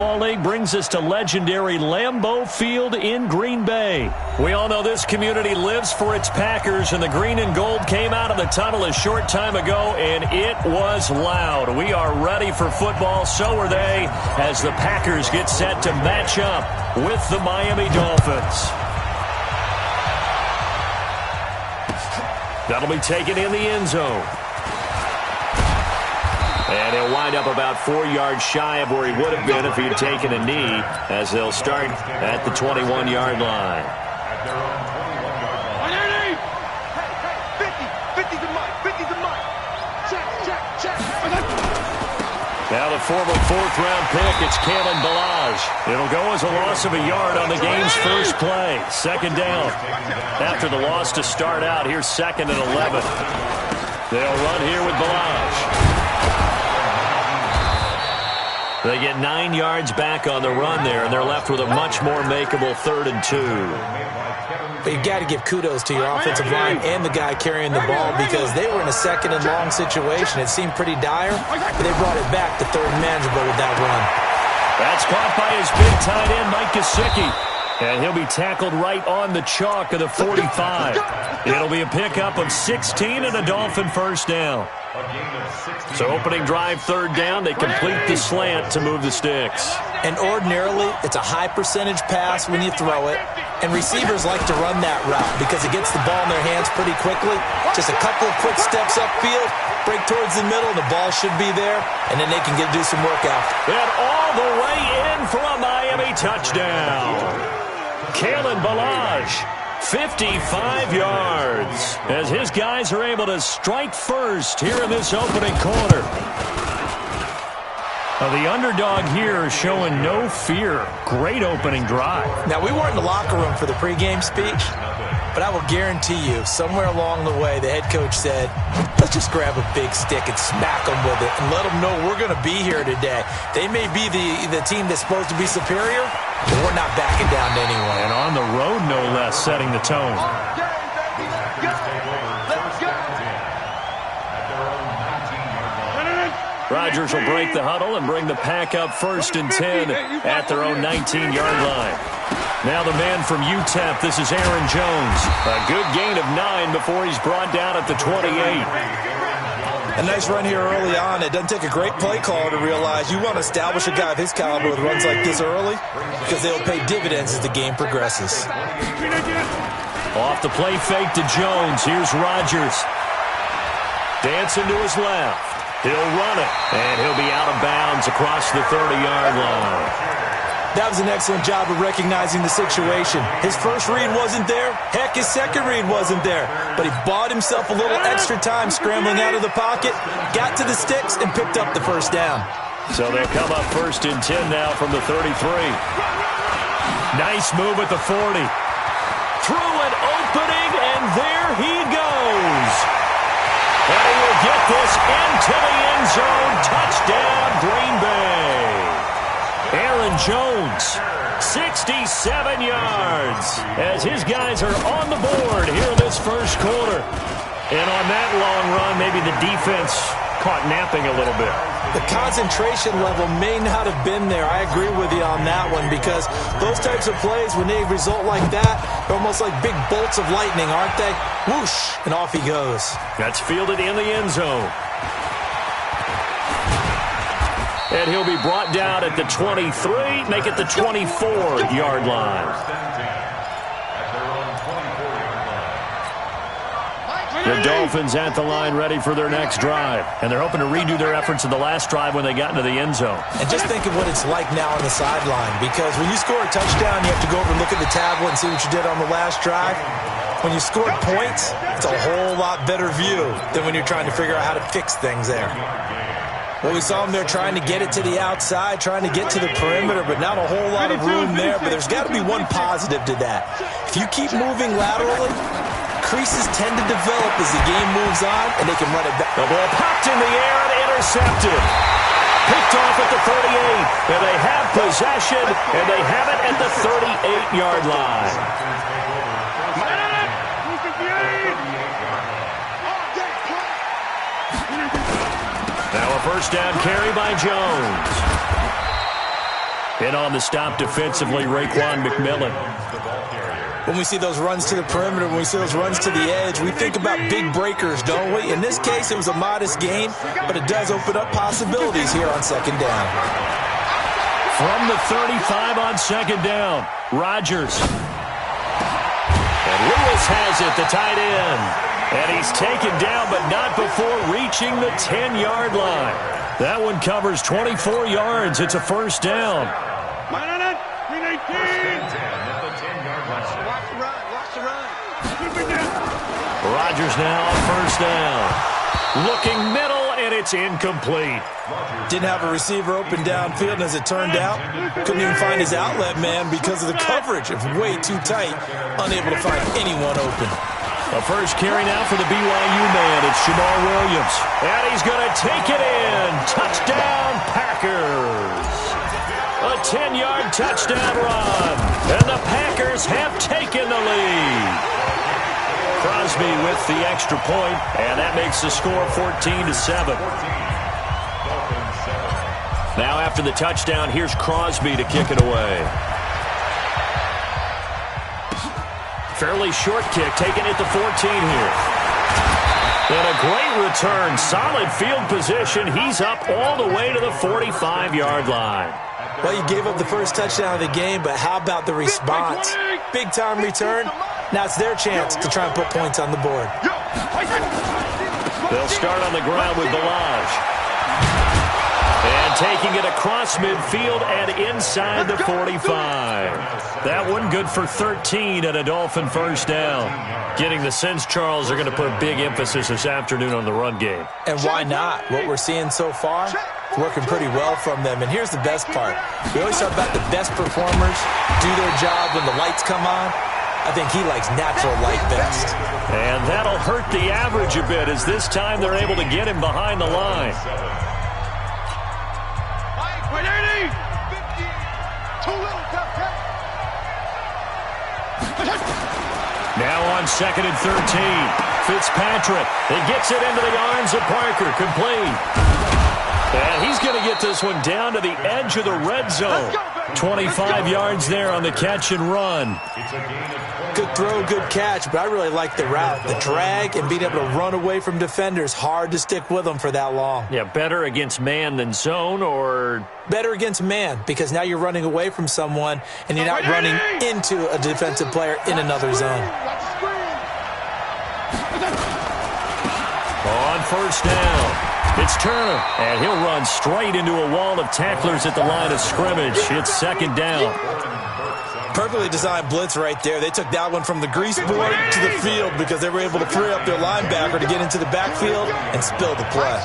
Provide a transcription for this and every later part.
League brings us to legendary Lambeau Field in Green Bay. We all know this community lives for its Packers, and the green and gold came out of the tunnel a short time ago, and it was loud. We are ready for football, so are they, as the Packers get set to match up with the Miami Dolphins. That'll be taken in the end zone. And he'll wind up about 4 yards shy of where he would have been if he'd taken a knee, as they'll start at the 21-yard line. Now the former fourth-round pick, it's Kalen Ballage. It'll go as a loss of a yard on the game's first play. Second down. After the loss to start out, here's 2nd and 11. They'll run here with Ballage. They get 9 yards back on the run there, and they're left with a much more makeable 3rd and 2. But you've got to give kudos to your offensive line and the guy carrying the ball, because they were in a 2nd and long situation. It seemed pretty dire, but they brought it back to 3rd and manageable with that run. That's caught by his big tight end, Mike Gesicki. And he'll be tackled right on the chalk of the 45. It'll be a pickup of 16 and a Dolphin first down. So opening drive, 3rd down, they complete the slant to move the sticks. And ordinarily, it's a high percentage pass when you throw it. And receivers like to run that route because it gets the ball in their hands pretty quickly. Just a couple of quick steps upfield, break towards the middle, the ball should be there, and then they can do some work after. And all the way in for a Miami touchdown. Kalen Ballage, 55 yards, as his guys are able to strike first here in this opening quarter. The underdog here showing no fear. Great opening drive. Now, we weren't in the locker room for the pregame speech, but I will guarantee you, somewhere along the way, the head coach said, let's just grab a big stick and smack them with it and let them know we're going to be here today. They may be the team that's supposed to be superior, but we're not backing down to anyone. And on the road, no less, setting the tone. Rodgers will break the huddle and bring the pack up 1st and 10 at their own 19-yard line. Now the man from UTEP, this is Aaron Jones. A good gain of 9 before he's brought down at the 28. A nice run here early on. It doesn't take a great play caller to realize you want to establish a guy of his caliber with runs like this early, because they'll pay dividends as the game progresses. Off the play fake to Jones. Here's Rodgers. Dancing to his left. He'll run it, and he'll be out of bounds across the 30-yard line. That was an excellent job of recognizing the situation. His first read wasn't there. Heck, his second read wasn't there. But he bought himself a little extra time scrambling out of the pocket, got to the sticks, and picked up the first down. So they'll come up 1st and 10 now from the 33. Nice move at the 40. Through an opening, and there he goes. And he will get this into the end zone. Touchdown, Green Bay. Aaron Jones, 67 yards, as his guys are on the board here in this first quarter. And on that long run, maybe the defense caught napping a little bit. The concentration level may not have been there. I agree with you on that one, because those types of plays, when they result like that, they're almost like big bolts of lightning, aren't they? Whoosh, and off he goes. That's fielded in the end zone. And he'll be brought down at the 23, make it the 24-yard line. The Dolphins at the line ready for their next drive. And they're hoping to redo their efforts in the last drive when they got into the end zone. And just think of what it's like now on the sideline, because when you score a touchdown, you have to go over and look at the tablet and see what you did on the last drive. When you scored points, it's a whole lot better view than when you're trying to figure out how to fix things there. Well, we saw them there trying to get it to the outside, trying to get to the perimeter, but not a whole lot of room there. But there's got to be one positive to that. If you keep moving laterally, creases tend to develop as the game moves on, and they can run it back. The ball popped in the air and intercepted. Picked off at the 38. And they have possession, and they have it at the 38-yard line. Now a first down carry by Jones. And on the stop defensively, Raekwon McMillan. When we see those runs to the perimeter, when we see those runs to the edge, we think about big breakers, don't we? In this case, it was a modest gain, but it does open up possibilities here on second down. From the 35 on second down, Rodgers. And Lewis has it, the tight end. And he's taken down, but not before reaching the 10-yard line. That one covers 24 yards. It's a first down. Rodgers now on first down. Looking middle, and it's incomplete. Didn't have a receiver open downfield, and as it turned out, couldn't even find his outlet man because of the coverage. It was way too tight, unable to find anyone open. A first carry now for the BYU man. It's Jamal Williams. And he's going to take it in. Touchdown, Packers. A 10-yard touchdown run. And the Packers have taken the lead. Crosby with the extra point, and that makes the score 14-7. Now after the touchdown, here's Crosby to kick it away. Fairly short kick, taken at the 14 here. And a great return, solid field position. He's up all the way to the 45-yard line. Well, you gave up the first touchdown of the game, but how about the response? Big-time return. Now it's their chance to try and put points on the board. They'll start on the ground with Balaj. And taking it across midfield and inside the 45. That one good for 13 and a Dolphin first down. Getting the sense, Charles, they're going to put big emphasis this afternoon on the run game. And why not? What we're seeing so far, it's working pretty well from them. And here's the best part. We always talk about the best performers do their job when the lights come on. I think he likes natural light best. And that'll hurt the average a bit as this time they're able to get him behind the line. Now on second and 13. Fitzpatrick. He gets it into the arms of Parker. Complete. And he's going to get this one down to the edge of the red zone. 25 yards there on the catch and run. Good throw, good catch, but I really like the route. The drag and being able to run away from defenders. Hard to stick with them for that long. Yeah, better against man than zone, or? Better against man, because now you're running away from someone and you're not running into a defensive player in another zone. On first down. It's Turner, and he'll run straight into a wall of tacklers at the line of scrimmage. It's second down. Perfectly designed blitz right there. They took that one from the grease board to the field because they were able to free up their linebacker to get into the backfield and spill the play.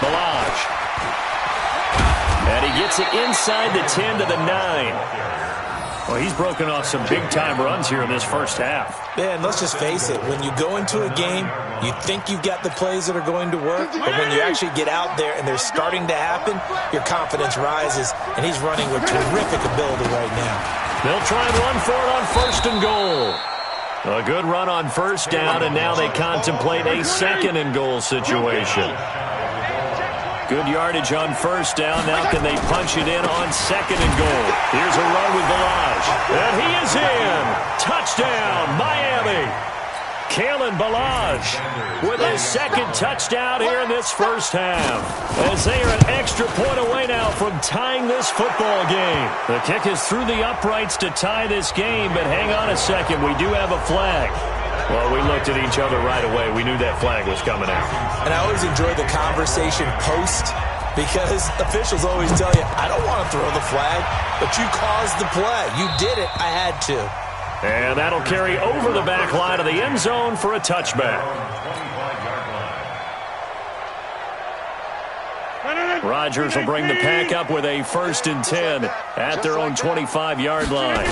Balaj. And he gets it inside the 10 to the 9. Well, he's broken off some big-time runs here in this first half. Man, let's just face it. When you go into a game, you think you've got the plays that are going to work, but when you actually get out there and they're starting to happen, your confidence rises, and he's running with terrific ability right now. They'll try and run for it on first and goal. A good run on first down, and now they contemplate a second and goal situation. Good yardage on first down. Now can they punch it in on second and goal? Here's a run with Balaj. And he is in. Touchdown, Miami. Kalen Balaj with his second touchdown here in this first half. As they are an extra point away now from tying this football game. The kick is through the uprights to tie this game, but hang on a second. We do have a flag. Well, we looked at each other right away. We knew that flag was coming out. And I always enjoy the conversation post because officials always tell you, I don't want to throw the flag, but you caused the play. You did it. I had to. And that'll carry over the back line of the end zone for a touchback. Rodgers will bring the pack up with a 1st and 10 at their own 25-yard line.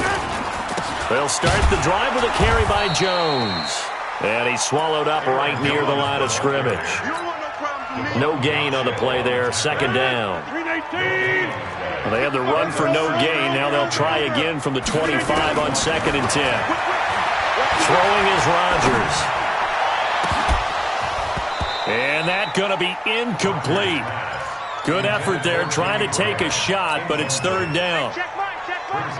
They'll start the drive with a carry by Jones. And he's swallowed up right near the line of scrimmage. No gain on the play there, second down. They had the run for no gain. Now they'll try again from the 25 on 2nd and 10. Throwing is Rodgers. And that's going to be incomplete. Good effort there, trying to take a shot, but it's third down.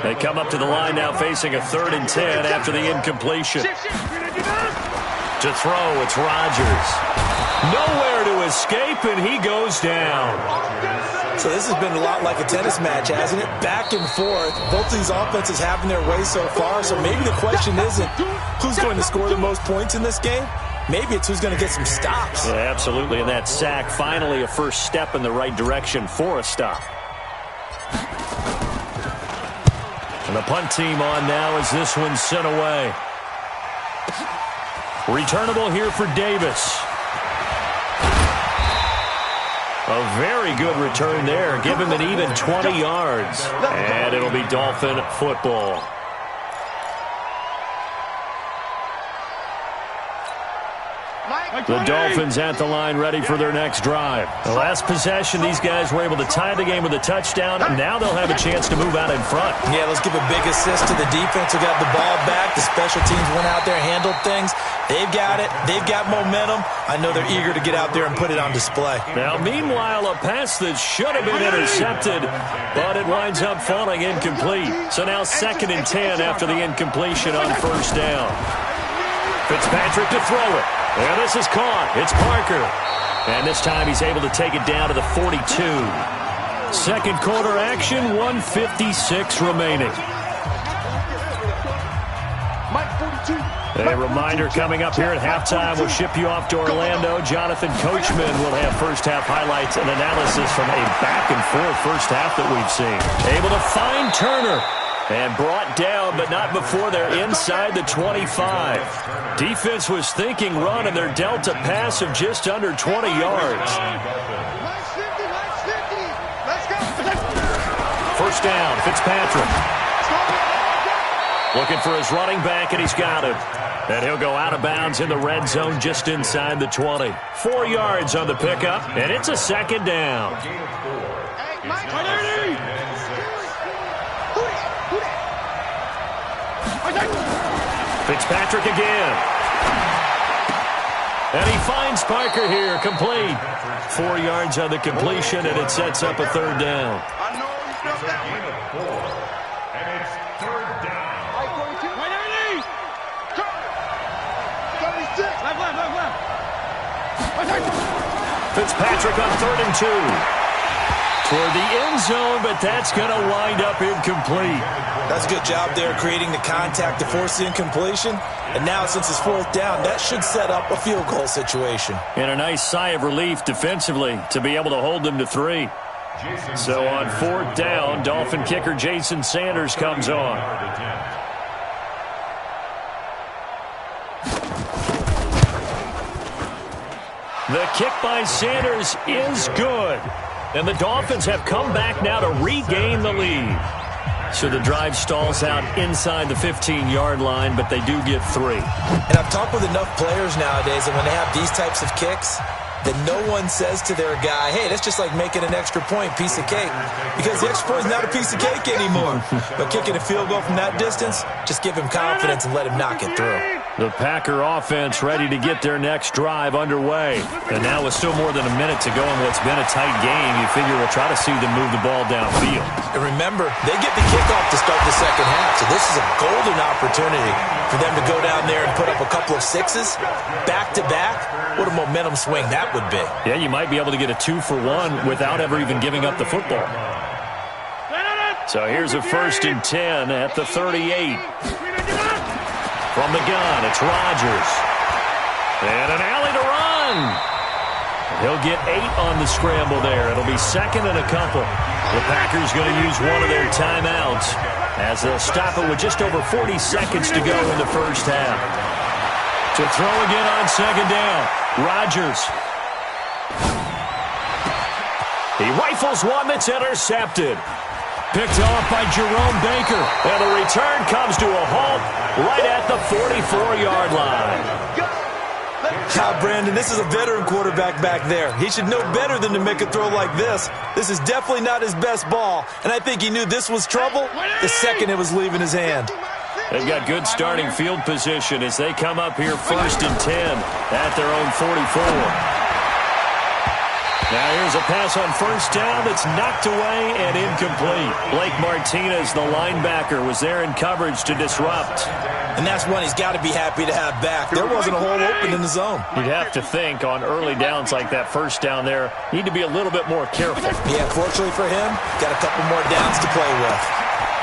They come up to the line now facing a 3rd and 10 after the incompletion. To throw, it's Rodgers. Nowhere to escape, and he goes down. So this has been a lot like a tennis match, hasn't it? Back and forth. Both of these offenses having their way so far, so maybe the question isn't who's going to score the most points in this game. Maybe it's who's going to get some stops. Yeah, absolutely, and that sack, finally a first step in the right direction for a stop. And the punt team on now as this one's sent away. Returnable here for Davis. A very good return there. Give him an even 20 yards. And it'll be Dolphin football. The Dolphins at the line ready for their next drive. The last possession, these guys were able to tie the game with a touchdown, and now they'll have a chance to move out in front. Yeah, let's give a big assist to the defense who got the ball back. The special teams went out there, handled things. They've got it. They've got momentum. I know they're eager to get out there and put it on display. Now, meanwhile, a pass that should have been intercepted, but it winds up falling incomplete. So now 2nd and 10 after the incompletion on first down. Fitzpatrick to throw it. And this is caught. It's Parker. And this time he's able to take it down to the 42. Second quarter action, 1:56 remaining. A reminder coming up here at halftime. We'll ship you off to Orlando. Jonathan Coachman will have first-half highlights and analysis from a back-and-forth first half that we've seen. Able to find Turner. And brought down, but not before they're inside the 25. Defense was thinking run, and they're dealt a pass of just under 20 yards. First down, Fitzpatrick. Looking for his running back, and he's got him. And he'll go out of bounds in the red zone just inside the 20. 4 yards on the pickup, and it's a second down. Fitzpatrick again. And he finds Parker here, complete. 4 yards on the completion, and it sets up a third down. Fitzpatrick on 3rd and 2. Toward the end zone, but that's going to wind up incomplete. That's a good job there creating the contact to force the incompletion. And now, since it's 4th down, that should set up a field goal situation. And a nice sigh of relief defensively to be able to hold them to 3. So on 4th down, Dolphin kicker Jason Sanders comes on. The kick by Sanders is good. And the Dolphins have come back now to regain the lead. So the drive stalls out inside the 15-yard line, but they do get 3. And I've talked with enough players nowadays that when they have these types of kicks, that no one says to their guy, hey, that's just like making an extra point, piece of cake. Because the extra point is not a piece of cake anymore. But kicking a field goal from that distance, just give him confidence and let him knock it through. The Packer offense ready to get their next drive underway. And now with still more than a minute to go in what's been a tight game, you figure we'll try to see them move the ball downfield. And remember, they get the kickoff to start the second half, so this is a golden opportunity for them to go down there and put up a couple of sixes back-to-back. What a momentum swing that would be. Yeah, you might be able to get a 2-for-1 without ever even giving up the football. So here's a 1st and 10 at the 38. From the gun, it's Rodgers. And an alley to run. He'll get 8 on the scramble there. It'll be 2nd and a couple. The Packers going to use one of their timeouts as they'll stop it with just over 40 seconds to go in the first half. To throw again on 2nd down, Rodgers. He rifles one that's intercepted. Picked off by Jerome Baker. And the return comes to a halt right at the 44-yard line. Brandon, this is a veteran quarterback back there. He should know better than to make a throw like this. This is definitely not his best ball. And I think he knew this was trouble the second it was leaving his hand. They've got good starting field position as they come up here 1st and 10 at their own 44. Now here's a pass on first down that's knocked away and incomplete. Blake Martinez, the linebacker, was there in coverage to disrupt. And that's one he's got to be happy to have back. There wasn't a hole open in the zone. You'd have to think on early downs like that first down there, need to be a little bit more careful. Yeah, fortunately for him, got a couple more downs to play with.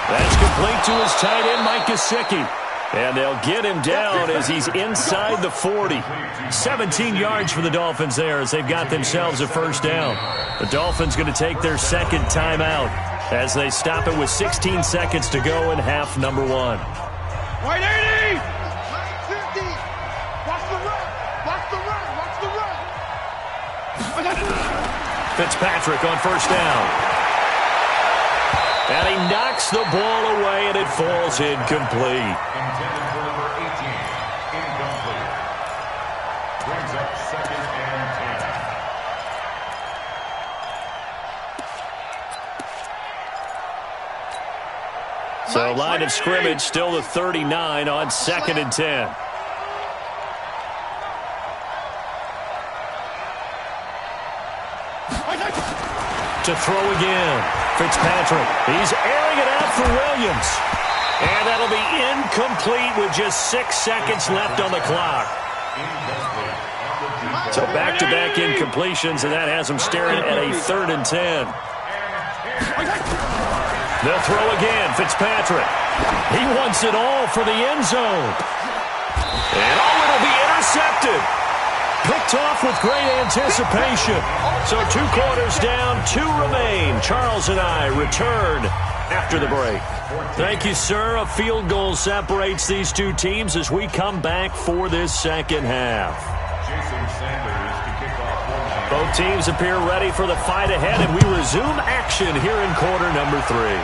That's complete to his tight end, Mike Gesicki. And they'll get him down as he's inside the 40. 17 yards for the Dolphins there as they've got themselves a first down. The Dolphins going to take their second timeout as they stop it with 16 seconds to go in half number 1. White 80! 50! Watch the run! Watch the run! Watch the run! Fitzpatrick on first down. And he knocks the ball away, and it falls incomplete. Intended for number 18. Incomplete. Brings up 2nd and 10. So line of scrimmage still the 39 on 2nd and 10. To throw again. Fitzpatrick. He's airing it out for Williams. And that'll be incomplete with just 6 seconds left on the clock. So back-to-back incompletions, and that has him staring at a 3rd and 10. They'll throw again. Fitzpatrick. He wants it all for the end zone. And it'll be intercepted. Picked off with great anticipation. So 2 quarters down, 2 remain. Charles and I return after the break. Thank you, sir. A field goal separates these 2 teams as we come back for this second half. Both teams appear ready for the fight ahead, and we resume action here in quarter number 3.